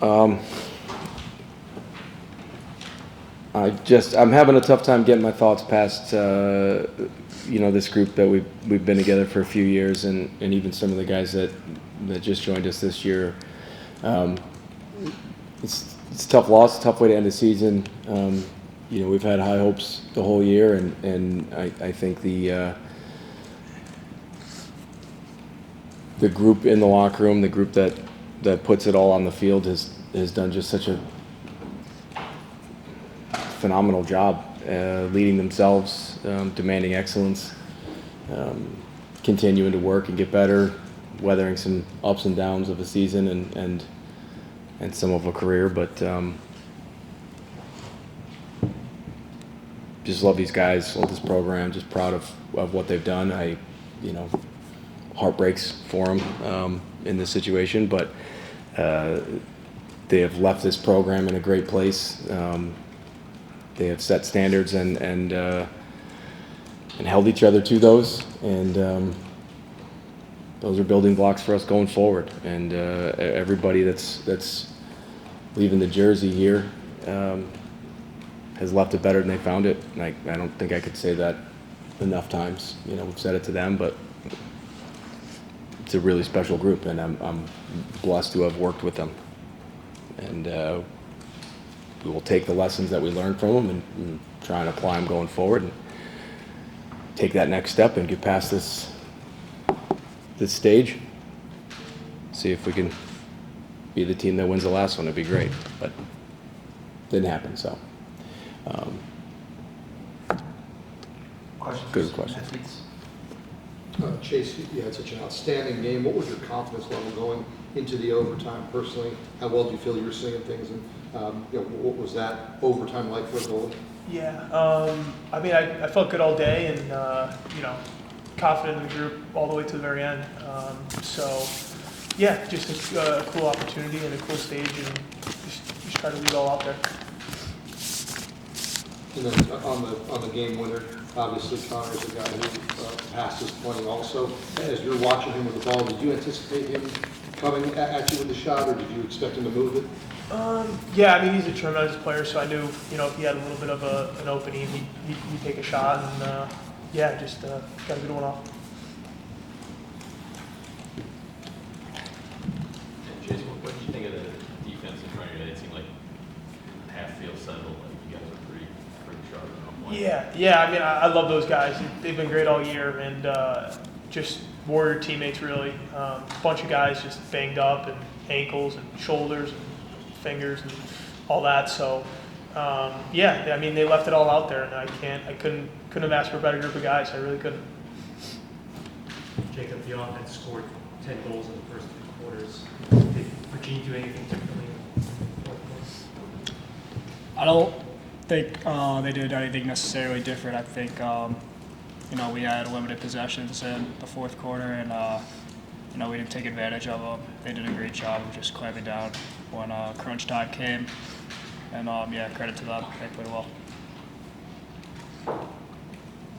Um, I'm having a tough time getting my thoughts past, this group that we've been together for a few years, and even some of the guys that just joined us this year. It's a tough loss, a tough way to end the season. We've had high hopes the whole year, and I think the group in the locker room, the group that puts it all on the field has done just such a phenomenal job leading themselves, demanding excellence, continuing to work and get better, weathering some ups and downs of a season and some of a career, but just love these guys, love this program, just proud of what they've done. Heart breaks for them in this situation, but they have left this program in a great place. They have set standards and held each other to those, and those are building blocks for us going forward. And everybody that's leaving the jersey here has left it better than they found it. And I don't think I could say that enough times. We've said it to them, but it's a really special group, and I'm blessed to have worked with them. And we will take the lessons that we learned from them and try and apply them going forward and take that next step and get past this stage. See if we can be the team that wins the last one. It'd be great, but didn't happen. So, good question. Chase, you had such an outstanding game. What was your confidence level going into the overtime personally? How well do you feel you were seeing things? And what was that overtime like for a goalie? Yeah, I felt good all day, and confident in the group all the way to the very end. Just a cool opportunity and a cool stage, and just try to leave it all out there. And then on the game winner, obviously Connor's a guy who passed his 20 also. As you're watching him with the ball, did you anticipate him coming at you with the shot, or did you expect him to move it? He's a tremendous player, so I knew, if he had a little bit of an opening, he'd take a shot, and got a good one off. Jason, what did you think of the defense in front of you? It seemed like half field settled, like you guys are pretty sharp at one point. I love those guys. They've been great all year, and just warrior teammates, really. A bunch of guys just banged up, and ankles and shoulders and fingers and all that. So, they left it all out there, and I couldn't have asked for a better group of guys. I really couldn't. Jacob, the offense scored 10 goals in the first 3 quarters. Did Virginia do anything differently in the fourth quarter? I don't think they did anything necessarily different. I think, we had limited possessions in the fourth quarter, and we didn't take advantage of them. They did a great job of just clamping down when crunch time came. And, credit to them. They played well.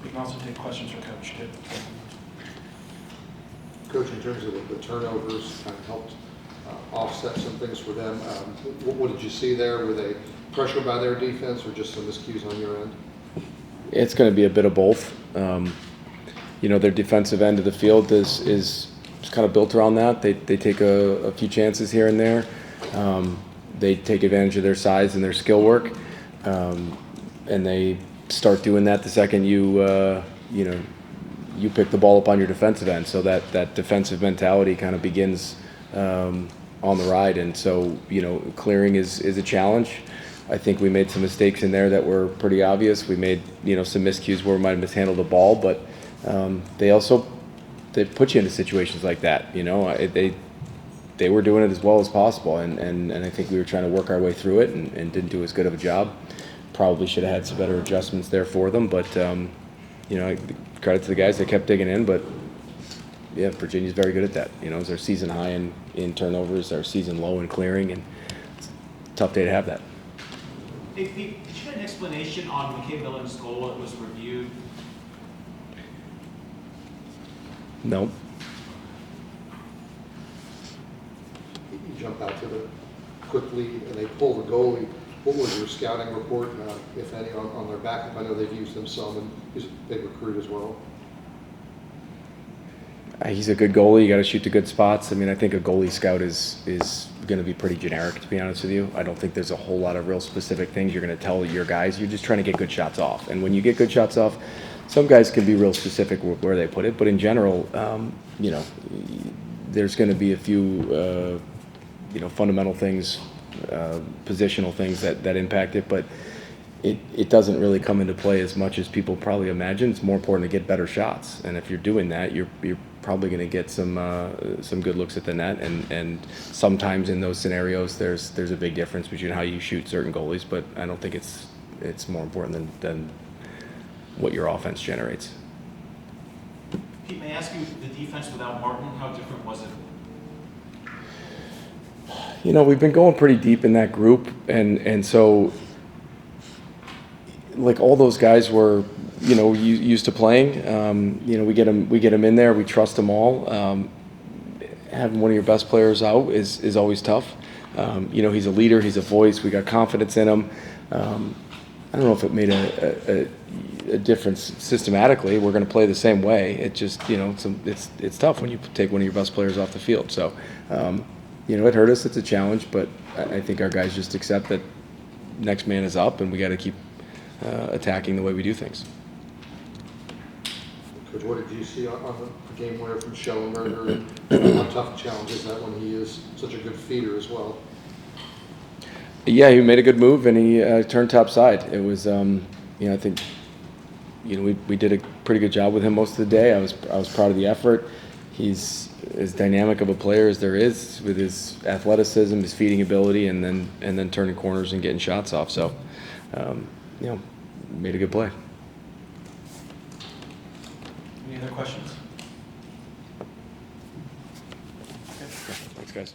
We can also take questions from Coach, too. Coach, in terms of the turnovers, kind of helped offset some things for them. What did you see there? Were they pressured by their defense or just some miscues on your end? It's going to be a bit of both. Their defensive end of the field is kind of built around that. They take a few chances here and there. They take advantage of their size and their skill work, and they start doing that the second you pick the ball up on your defensive end. So that defensive mentality kind of begins on the ride, and so clearing is a challenge. I think we made some mistakes in there that were pretty obvious. We made some miscues where we might have mishandled the ball, but they put you into situations like that. They were doing it as well as possible, and I think we were trying to work our way through it and didn't do as good of a job. Probably should have had some better adjustments there for them, but credit to the guys that kept digging in. But yeah, Virginia's very good at that. It's our season high in turnovers, our season low in clearing, and it's a tough day to have that. Did you get an explanation on McKay Millen's goal that was reviewed? No. You jump out to the quick lead and they pull the goalie. What was your scouting report, if any, on their backup? I know they've used him some, and he's a big recruit as well. He's a good goalie. You got to shoot the good spots. I mean, I think a goalie scout is going to be pretty generic, to be honest with you. I don't think there's a whole lot of real specific things you're going to tell your guys. You're just trying to get good shots off. And when you get good shots off, some guys can be real specific where they put it. But in general, you know, there's going to be a few, you know, fundamental things, positional things that impact it. But it doesn't really come into play as much as people probably imagine. It's more important to get better shots. And if you're doing that, you're probably going to get some good looks at the net, and sometimes in those scenarios there's a big difference between how you shoot certain goalies, but I don't think it's more important than what your offense generates. Pete, may I ask you, the defense without Martin, how different was it? You know, we've been going pretty deep in that group, and so like all those guys were, you know, used to playing. You know, we get them in there. We trust them all. Having one of your best players out is always tough. You know, he's a leader. He's a voice. We got confidence in him. I don't know if it made a difference systematically. We're going to play the same way. It just, you know, it's tough when you take one of your best players off the field. So, you know, it hurt us. It's a challenge, but I think our guys just accept that next man is up, and we got to keep attacking the way we do things. Coach, what did you see on the game winner from Schellenberger? And how tough a challenge is that when he is such a good feeder as well? Yeah, he made a good move, and he turned top side. It was, you know, I think, you know, we did a pretty good job with him most of the day. I was proud of the effort. He's as dynamic of a player as there is, with his athleticism, his feeding ability, and then turning corners and getting shots off. So, you know, made a good play. Any other questions? Thanks, guys.